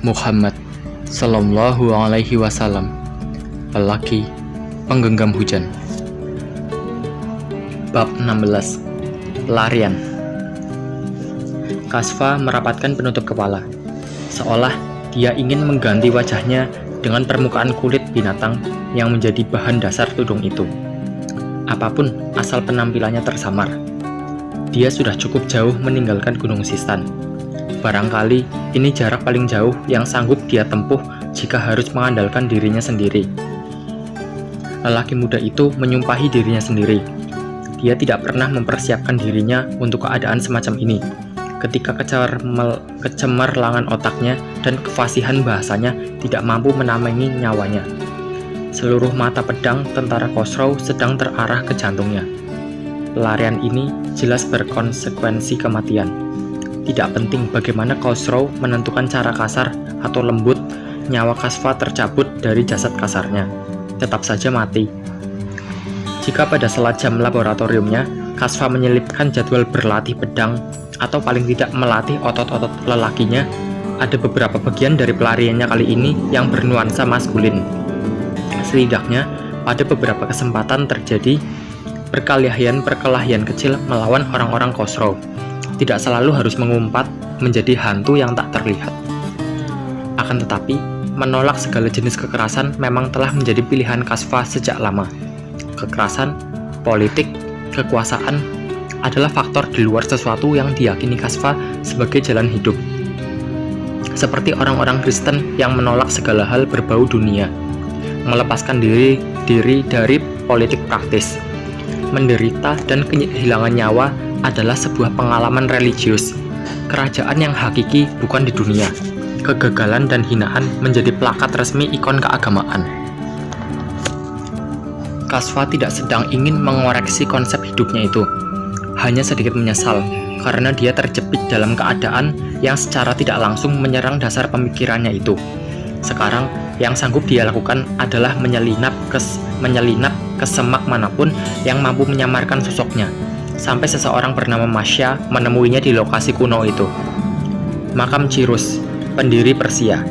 Muhammad Sallallahu Alaihi Wasallam, lelaki penggenggam hujan. Bab 16. Pelarian. Kasfa merapatkan penutup kepala, seolah dia ingin mengganti wajahnya dengan permukaan kulit binatang yang menjadi bahan dasar tudung itu. Apapun asal penampilannya tersamar, dia sudah cukup jauh meninggalkan Gunung Sistan. Barangkali ini jarak paling jauh yang sanggup dia tempuh jika harus mengandalkan dirinya sendiri. Lelaki muda itu menyumpahi dirinya sendiri. Dia tidak pernah mempersiapkan dirinya untuk keadaan semacam ini. Ketika kecemerlangan otaknya dan kefasihan bahasanya tidak mampu menamai nyawanya. Seluruh mata pedang tentara Khosrow sedang terarah ke jantungnya. Pelarian ini jelas berkonsekuensi kematian. Tidak penting bagaimana Khosrow menentukan cara kasar atau lembut, nyawa Kasfa tercabut dari jasad kasarnya, tetap saja mati. Jika pada sela jam laboratoriumnya, Kasfa menyelipkan jadwal berlatih pedang, atau paling tidak melatih otot-otot lelakinya, ada beberapa bagian dari pelariannya kali ini yang bernuansa maskulin. Setidaknya, pada beberapa kesempatan terjadi perkelahian kecil melawan orang-orang Khosrow. Tidak selalu harus mengumpat menjadi hantu yang tak terlihat. Akan tetapi, menolak segala jenis kekerasan memang telah menjadi pilihan Kasfa sejak lama. Kekerasan, politik, kekuasaan adalah faktor di luar sesuatu yang diyakini Kasfa sebagai jalan hidup. Seperti orang-orang Kristen yang menolak segala hal berbau dunia, melepaskan diri dari politik praktis. Menderita dan kehilangan nyawa adalah sebuah pengalaman religius. Kerajaan yang hakiki bukan di dunia. Kegagalan dan hinaan menjadi plakat resmi ikon keagamaan. Kasfa tidak sedang ingin mengoreksi konsep hidupnya itu. Hanya sedikit menyesal karena dia terjepit dalam keadaan yang secara tidak langsung menyerang dasar pemikirannya itu. Sekarang yang sanggup dia lakukan adalah menyelinap ke semak manapun yang mampu menyamarkan sosoknya, sampai seseorang bernama Masya menemuinya di lokasi kuno itu. Makam Cirus, pendiri Persia.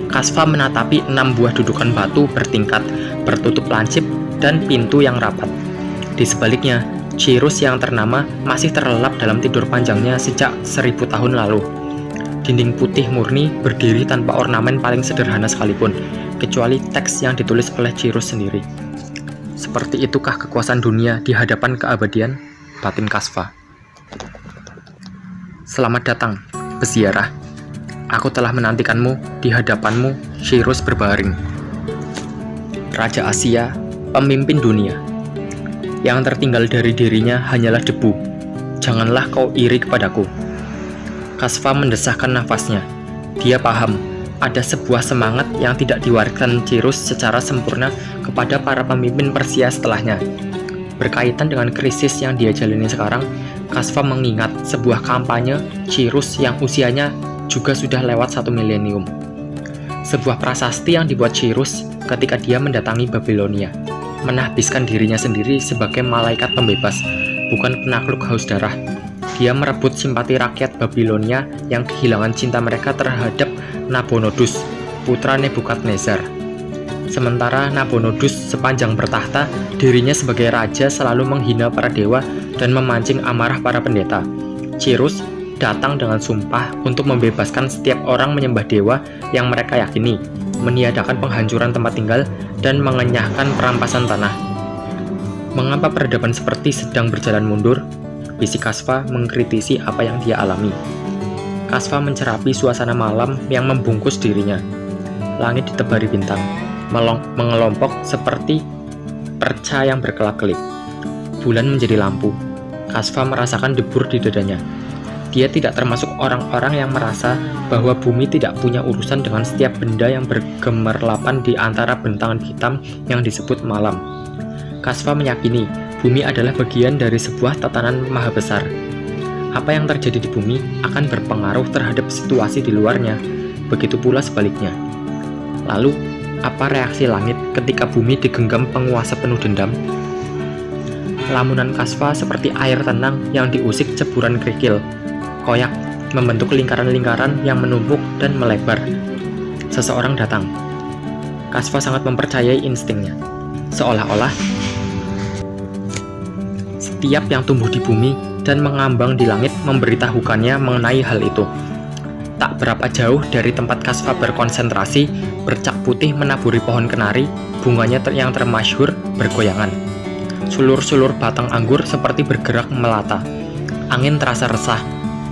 Kasfa menatapi 6 buah dudukan batu bertingkat, bertutup lancip, dan pintu yang rapat. Di sebaliknya, Cirus yang ternama masih terlelap dalam tidur panjangnya sejak 1000 tahun lalu. Dinding putih murni berdiri tanpa ornamen paling sederhana sekalipun, kecuali teks yang ditulis oleh Cirus sendiri. Seperti itukah kekuasaan dunia di hadapan keabadian? Batin Kasfa. Selamat datang, peziarah. Aku telah menantikanmu di hadapanmu, Cirus berbaring. Raja Asia, pemimpin dunia. Yang tertinggal dari dirinya hanyalah debu. Janganlah kau iri kepadaku. Kasfa mendesahkan nafasnya. Dia paham, ada sebuah semangat yang tidak diwariskan Cirus secara sempurna kepada para pemimpin Persia setelahnya. Berkaitan dengan krisis yang dia jalani sekarang, Kasfa mengingat sebuah kampanye Cirus yang usianya juga sudah lewat 1 milenium. Sebuah prasasti yang dibuat Cirus ketika dia mendatangi Babilonia, menahbiskan dirinya sendiri sebagai malaikat pembebas, bukan penakluk haus darah. Dia merebut simpati rakyat Babilonia yang kehilangan cinta mereka terhadap Nabonodus, putra Nebukadnezar. Sementara Nabonodus sepanjang bertahta, dirinya sebagai raja selalu menghina para dewa dan memancing amarah para pendeta. Cirus datang dengan sumpah untuk membebaskan setiap orang menyembah dewa yang mereka yakini, meniadakan penghancuran tempat tinggal, dan mengenyahkan perampasan tanah. Mengapa peradaban seperti sedang berjalan mundur? Bisik Kasfa mengkritisi apa yang dia alami. Kasfa mencerapi suasana malam yang membungkus dirinya. Langit ditebari bintang, mengelompok seperti perca yang berkelap-kelip. Bulan menjadi lampu. Kasfa merasakan debur di dadanya. Dia tidak termasuk orang-orang yang merasa bahwa bumi tidak punya urusan dengan setiap benda yang bergemerlapan di antara bentangan hitam yang disebut malam. Kasfa meyakini bumi adalah bagian dari sebuah tatanan maha besar. Apa yang terjadi di bumi akan berpengaruh terhadap situasi di luarnya, begitu pula sebaliknya. Lalu, apa reaksi langit ketika bumi digenggam penguasa penuh dendam? Lamunan Kasfa seperti air tenang yang diusik ceburan kerikil. Koyak, membentuk lingkaran-lingkaran yang menumpuk dan melebar. Seseorang datang. Kasva sangat mempercayai instingnya, seolah-olah setiap yang tumbuh di bumi dan mengambang di langit memberitahukannya mengenai hal itu. Tak berapa jauh dari tempat Kasva berkonsentrasi, bercak putih menaburi pohon kenari, bunganya yang termasyhur bergoyangan. Sulur-sulur batang anggur seperti bergerak melata. Angin terasa resah.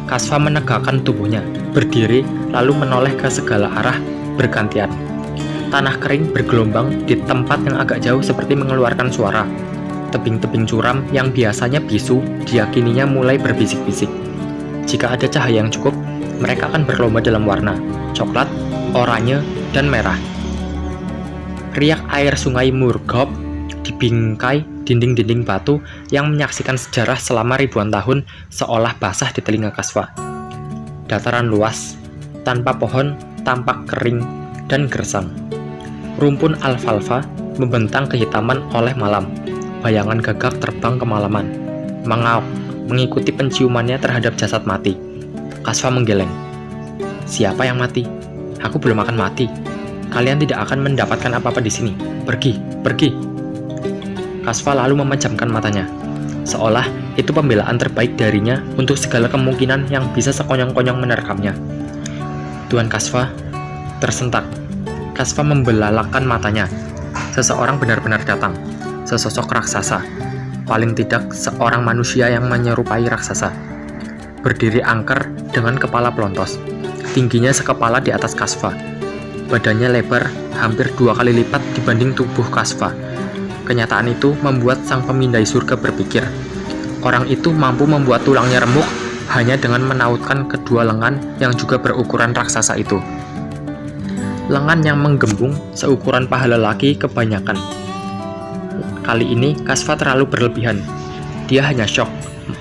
Kasva menegakkan tubuhnya, berdiri, lalu menoleh ke segala arah bergantian. Tanah kering bergelombang di tempat yang agak jauh seperti mengeluarkan suara. Tebing-tebing curam yang biasanya bisu, diyakininya mulai berbisik-bisik. Jika ada cahaya yang cukup, mereka akan berlomba dalam warna, coklat, oranye, dan merah. Riak air sungai Murghab di bingkai dinding-dinding batu yang menyaksikan sejarah selama ribuan tahun seolah basah di telinga Kasva. Dataran luas, tanpa pohon, tampak kering dan gersang. Rumpun alfalfa membentang kehitaman oleh malam. Bayangan gagak terbang kemalaman, mengauk, mengikuti penciumannya terhadap jasad mati. Kasva menggeleng. Siapa yang mati? Aku belum akan mati. Kalian tidak akan mendapatkan apa-apa di sini. Pergi, pergi. Kasva lalu memejamkan matanya, seolah itu pembelaan terbaik darinya untuk segala kemungkinan yang bisa sekonyong-konyong menerkamnya. Tuan Kasva tersentak. Kasva membelalakan matanya. Seseorang benar-benar datang. Sesosok raksasa. Paling tidak seorang manusia yang menyerupai raksasa. Berdiri angker dengan kepala pelontos. Tingginya sekepala di atas Kasva. Badannya lebar, hampir 2 kali lipat dibanding tubuh Kasva. Kenyataan itu membuat sang pemindai surga berpikir. Orang itu mampu membuat tulangnya remuk hanya dengan menautkan kedua lengan yang juga berukuran raksasa itu. Lengan yang menggembung seukuran paha lelaki kebanyakan. Kali ini Kasva terlalu berlebihan. Dia hanya syok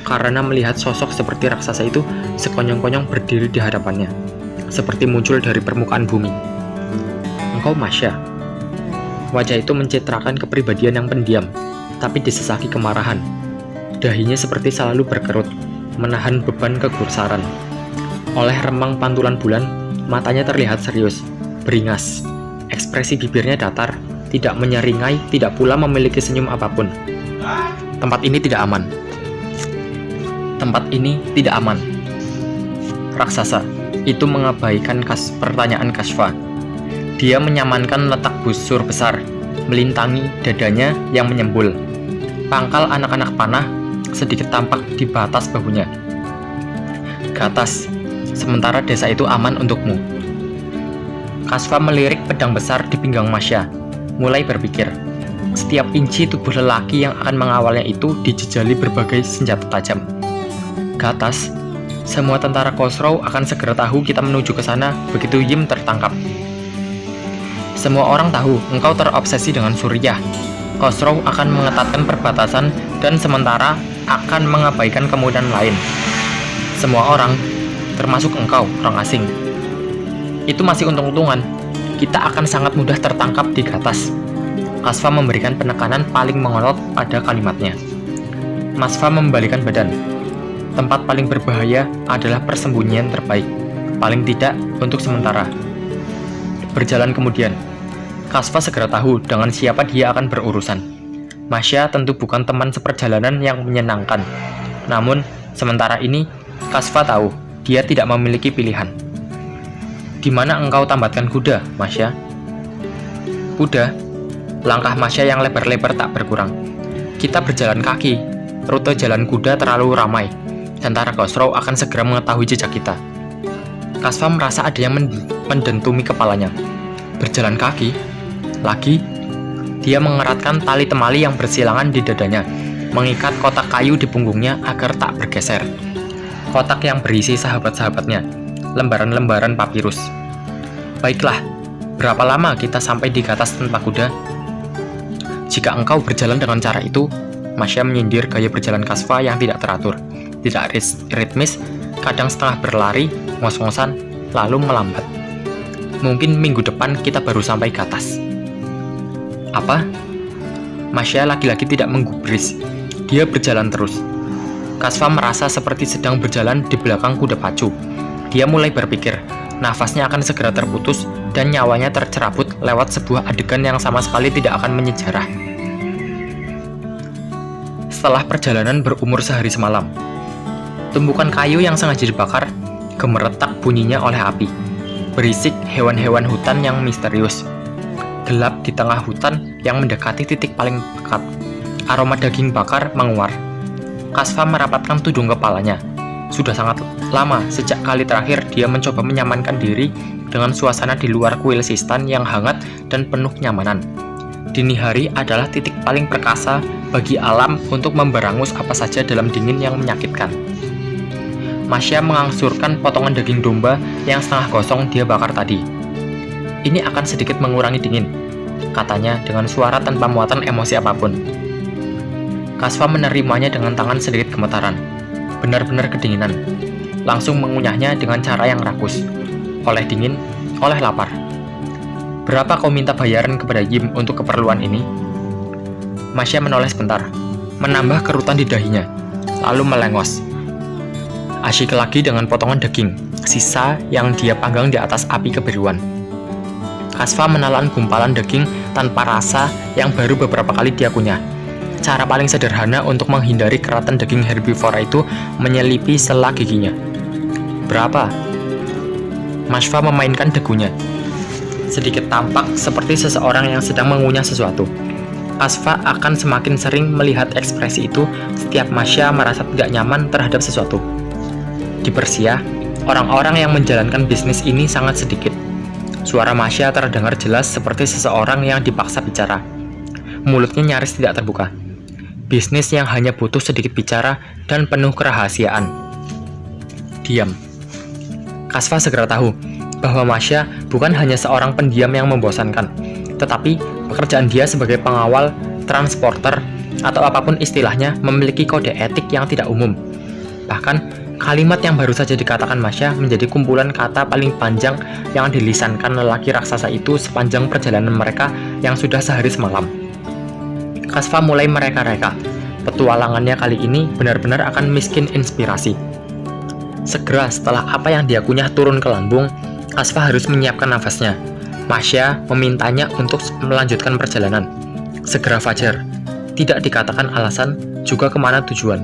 karena melihat sosok seperti raksasa itu sekonyong-konyong berdiri di hadapannya, seperti muncul dari permukaan bumi. Engkau Masya. Wajah itu mencitrakan kepribadian yang pendiam, tapi disesaki kemarahan. Dahinya seperti selalu berkerut, menahan beban kegursaran. Oleh remang pantulan bulan, matanya terlihat serius, beringas. Ekspresi bibirnya datar, tidak menyeringai, tidak pula memiliki senyum apapun. Tempat ini tidak aman. Tempat ini tidak aman. Raksasa itu mengabaikan pertanyaan Kasva. Dia menyamankan letak busur besar, melintangi dadanya yang menyembul. Pangkal anak-anak panah sedikit tampak di batas bahunya. Gatas, sementara desa itu aman untukmu. Kasva melirik pedang besar di pinggang Masya, mulai berpikir. Setiap inci tubuh lelaki yang akan mengawalnya itu dijejali berbagai senjata tajam. Gatas, semua tentara Khosrow akan segera tahu kita menuju ke sana begitu Yim tertangkap. Semua orang tahu engkau terobsesi dengan Suriah. Khosrow akan mengetatkan perbatasan dan sementara akan mengabaikan kemudahan lain. Semua orang, termasuk engkau, orang asing. Itu masih untung-untungan. Kita akan sangat mudah tertangkap di Gatas. Kasva memberikan penekanan paling mengotot pada kalimatnya. Masva membalikan badan. Tempat paling berbahaya adalah persembunyian terbaik, paling tidak untuk sementara. Berjalan kemudian, Kasva segera tahu dengan siapa dia akan berurusan. Masya tentu bukan teman seperjalanan yang menyenangkan. Namun, sementara ini, Kasva tahu dia tidak memiliki pilihan. Di mana engkau tambatkan kuda, Masya? Kuda? Langkah Masya yang lebar-lebar tak berkurang. Kita berjalan kaki. Rute jalan kuda terlalu ramai. Tentara Khosrow akan segera mengetahui jejak kita. Kasva merasa ada yang mendentumi kepalanya. Berjalan kaki? Lagi? Dia mengeratkan tali temali yang bersilangan di dadanya, mengikat kotak kayu di punggungnya agar tak bergeser. Kotak yang berisi sahabat-sahabatnya, lembaran-lembaran papirus. Baiklah, berapa lama kita sampai di Gatas tanpa kuda? Jika engkau berjalan dengan cara itu, Masya menyindir gaya berjalan Kasva yang tidak teratur, tidak ritmis, kadang setengah berlari, ngos-ngosan, lalu melambat. Mungkin minggu depan kita baru sampai Gatas. Apa? Masya lagi-lagi tidak menggubris. Dia berjalan terus. Kasva merasa seperti sedang berjalan di belakang kuda pacu. Dia mulai berpikir, nafasnya akan segera terputus dan nyawanya tercerabut lewat sebuah adegan yang sama sekali tidak akan menyejarah. Setelah perjalanan berumur sehari semalam, tumpukan kayu yang sengaja dibakar gemeretak bunyinya oleh api, berisik hewan-hewan hutan yang misterius. Gelap di tengah hutan yang mendekati titik paling dekat. Aroma daging bakar menguar. Kasva merapatkan tudung kepalanya. Sudah sangat lama sejak kali terakhir dia mencoba menyamankan diri dengan suasana di luar kuil sistan yang hangat dan penuh kenyamanan. Dini hari adalah titik paling perkasa bagi alam untuk memberangus apa saja dalam dingin yang menyakitkan. Masya mengangsurkan potongan daging domba yang setengah gosong dia bakar tadi. Ini akan sedikit mengurangi dingin, katanya dengan suara tanpa muatan emosi apapun. Kasva menerimanya dengan tangan sedikit gemetaran. Benar-benar kedinginan. Langsung mengunyahnya dengan cara yang rakus. Oleh dingin, oleh lapar. Berapa kau minta bayaran kepada Yim untuk keperluan ini? Masya menoleh sebentar, menambah kerutan di dahinya, lalu melengos. Asyik lagi dengan potongan daging, sisa yang dia panggang di atas api kebiruan. Kasva menelan gumpalan daging tanpa rasa yang baru beberapa kali dia kunyah. Cara paling sederhana untuk menghindari keratan daging herbivora itu menyelipi sela giginya. Berapa? Masva memainkan dagunya. Sedikit tampak seperti seseorang yang sedang mengunyah sesuatu. Kasva akan semakin sering melihat ekspresi itu setiap Masya merasa tidak nyaman terhadap sesuatu. Di Persia, orang-orang yang menjalankan bisnis ini sangat sedikit. Suara Masya terdengar jelas seperti seseorang yang dipaksa bicara. Mulutnya nyaris tidak terbuka. Bisnis yang hanya butuh sedikit bicara dan penuh kerahasiaan. Diam. Kasva segera tahu bahwa Masya bukan hanya seorang pendiam yang membosankan, tetapi pekerjaan dia sebagai pengawal, transporter, atau apapun istilahnya memiliki kode etik yang tidak umum. Bahkan, kalimat yang baru saja dikatakan Masya menjadi kumpulan kata paling panjang yang dilisankan lelaki raksasa itu sepanjang perjalanan mereka yang sudah sehari semalam. Kasva mulai mereka-reka. Petualangannya kali ini benar-benar akan miskin inspirasi. Segera setelah apa yang dia kunyah turun ke lambung, Kasva harus menyiapkan nafasnya. Masya memintanya untuk melanjutkan perjalanan. Segera fajar. Tidak dikatakan alasan, juga kemana tujuan.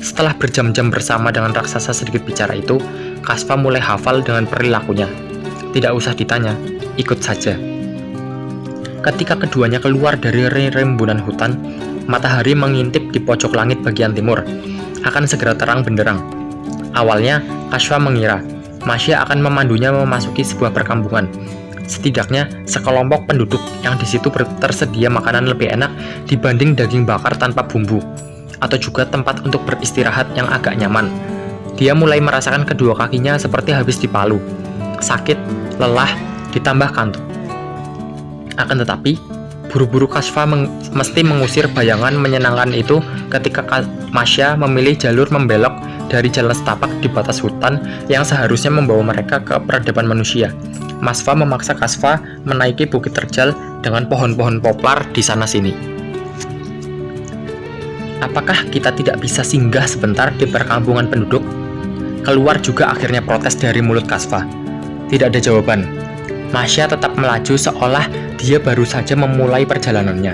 Setelah berjam-jam bersama dengan raksasa sedikit bicara itu, Kasva mulai hafal dengan perilakunya. Tidak usah ditanya, ikut saja. Ketika keduanya keluar dari rimbunan hutan, matahari mengintip di pojok langit bagian timur. Akan segera terang benderang. Awalnya, Kasva mengira Masya akan memandunya memasuki sebuah perkampungan. Setidaknya, sekelompok penduduk yang di situ tersedia makanan lebih enak dibanding daging bakar tanpa bumbu, atau juga tempat untuk beristirahat yang agak nyaman. Dia mulai merasakan kedua kakinya seperti habis dipalu. Sakit, lelah, ditambah kantuk. Akan tetapi, buru-buru Kasva mesti mengusir bayangan menyenangkan itu ketika Masya memilih jalur membelok dari jalan setapak di batas hutan yang seharusnya membawa mereka ke peradaban manusia. Masva memaksa Kasva menaiki bukit terjal dengan pohon-pohon poplar di sana-sini. Apakah kita tidak bisa singgah sebentar di perkampungan penduduk? Keluar juga akhirnya protes dari mulut Kasva. Tidak ada jawaban. Masya tetap melaju seolah dia baru saja memulai perjalanannya.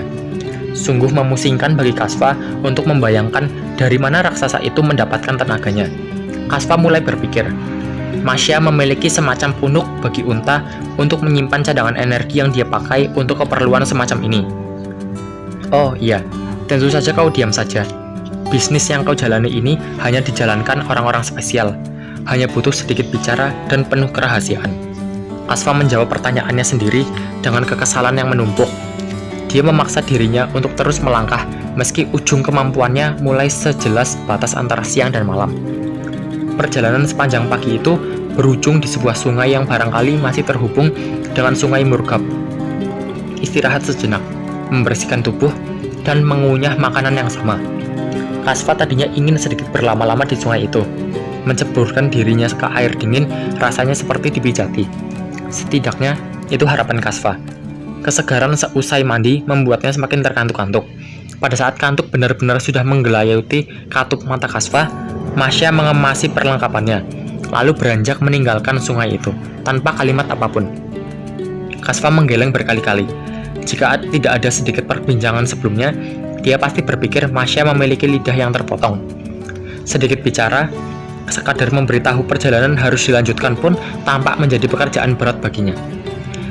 Sungguh memusingkan bagi Kasva untuk membayangkan dari mana raksasa itu mendapatkan tenaganya. Kasva mulai berpikir, Masya memiliki semacam punuk bagi unta untuk menyimpan cadangan energi yang dia pakai untuk keperluan semacam ini. Oh iya, tentu saja kau diam saja. Bisnis yang kau jalani ini hanya dijalankan orang-orang spesial, hanya butuh sedikit bicara dan penuh kerahasiaan. Kasva menjawab pertanyaannya sendiri dengan kekesalan yang menumpuk. Dia memaksa dirinya untuk terus melangkah meski ujung kemampuannya mulai sejelas batas antara siang dan malam. Perjalanan sepanjang pagi itu berujung di sebuah sungai yang barangkali masih terhubung dengan sungai Murghab. Istirahat sejenak, membersihkan tubuh, dan mengunyah makanan yang sama. Kasva tadinya ingin sedikit berlama-lama di sungai itu. Menceburkan dirinya ke air dingin rasanya seperti dipijati. Setidaknya, itu harapan Kasva. Kesegaran seusai mandi membuatnya semakin terkantuk-kantuk. Pada saat kantuk benar-benar sudah menggelayuti katup mata Kasva, Masya mengemasi perlengkapannya. lalu beranjak meninggalkan sungai itu, tanpa kalimat apapun. Kasva menggeleng berkali-kali. Jika tidak ada sedikit perbincangan sebelumnya, dia pasti berpikir Masya memiliki lidah yang terpotong. Sedikit bicara, sekadar memberitahu perjalanan harus dilanjutkan pun tampak menjadi pekerjaan berat baginya.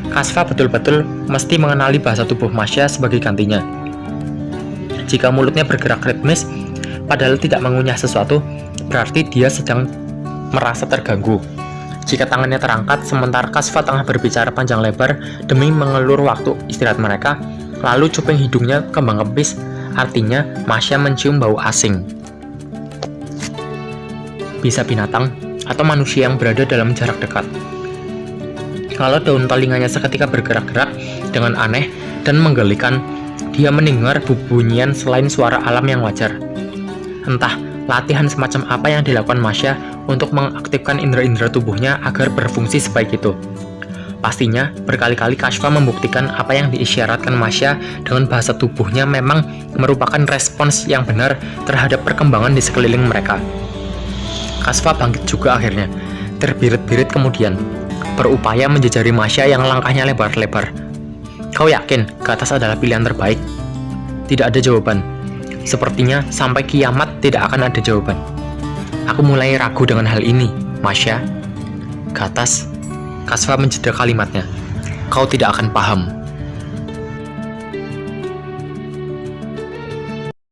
Kasva betul-betul mesti mengenali bahasa tubuh Masya sebagai gantinya. Jika mulutnya bergerak ritmis, padahal tidak mengunyah sesuatu, berarti dia sedang merasa terganggu. Jika tangannya terangkat, sementara Kasva tengah berbicara panjang lebar demi mengelur waktu istirahat mereka, lalu cuping hidungnya kembang kempis, artinya Masya mencium bau asing. Bisa binatang atau manusia yang berada dalam jarak dekat. Kalau daun telinganya seketika bergerak-gerak dengan aneh dan menggelikan, dia mendengar bunyian selain suara alam yang wajar. Entah latihan semacam apa yang dilakukan Masya untuk mengaktifkan indera-indera tubuhnya agar berfungsi sebaik itu. Pastinya, berkali-kali Kasva membuktikan apa yang diisyaratkan Masya dengan bahasa tubuhnya memang merupakan respons yang benar terhadap perkembangan di sekeliling mereka. Kasva bangkit juga akhirnya, terbirit-birit kemudian, berupaya menjejari Masya yang langkahnya lebar-lebar. Kau yakin ke atas adalah pilihan terbaik? Tidak ada jawaban. Sepertinya sampai kiamat tidak akan ada jawaban. Aku mulai ragu dengan hal ini, Masya. Ke atas, Kasva menjeda kalimatnya. Kau tidak akan paham.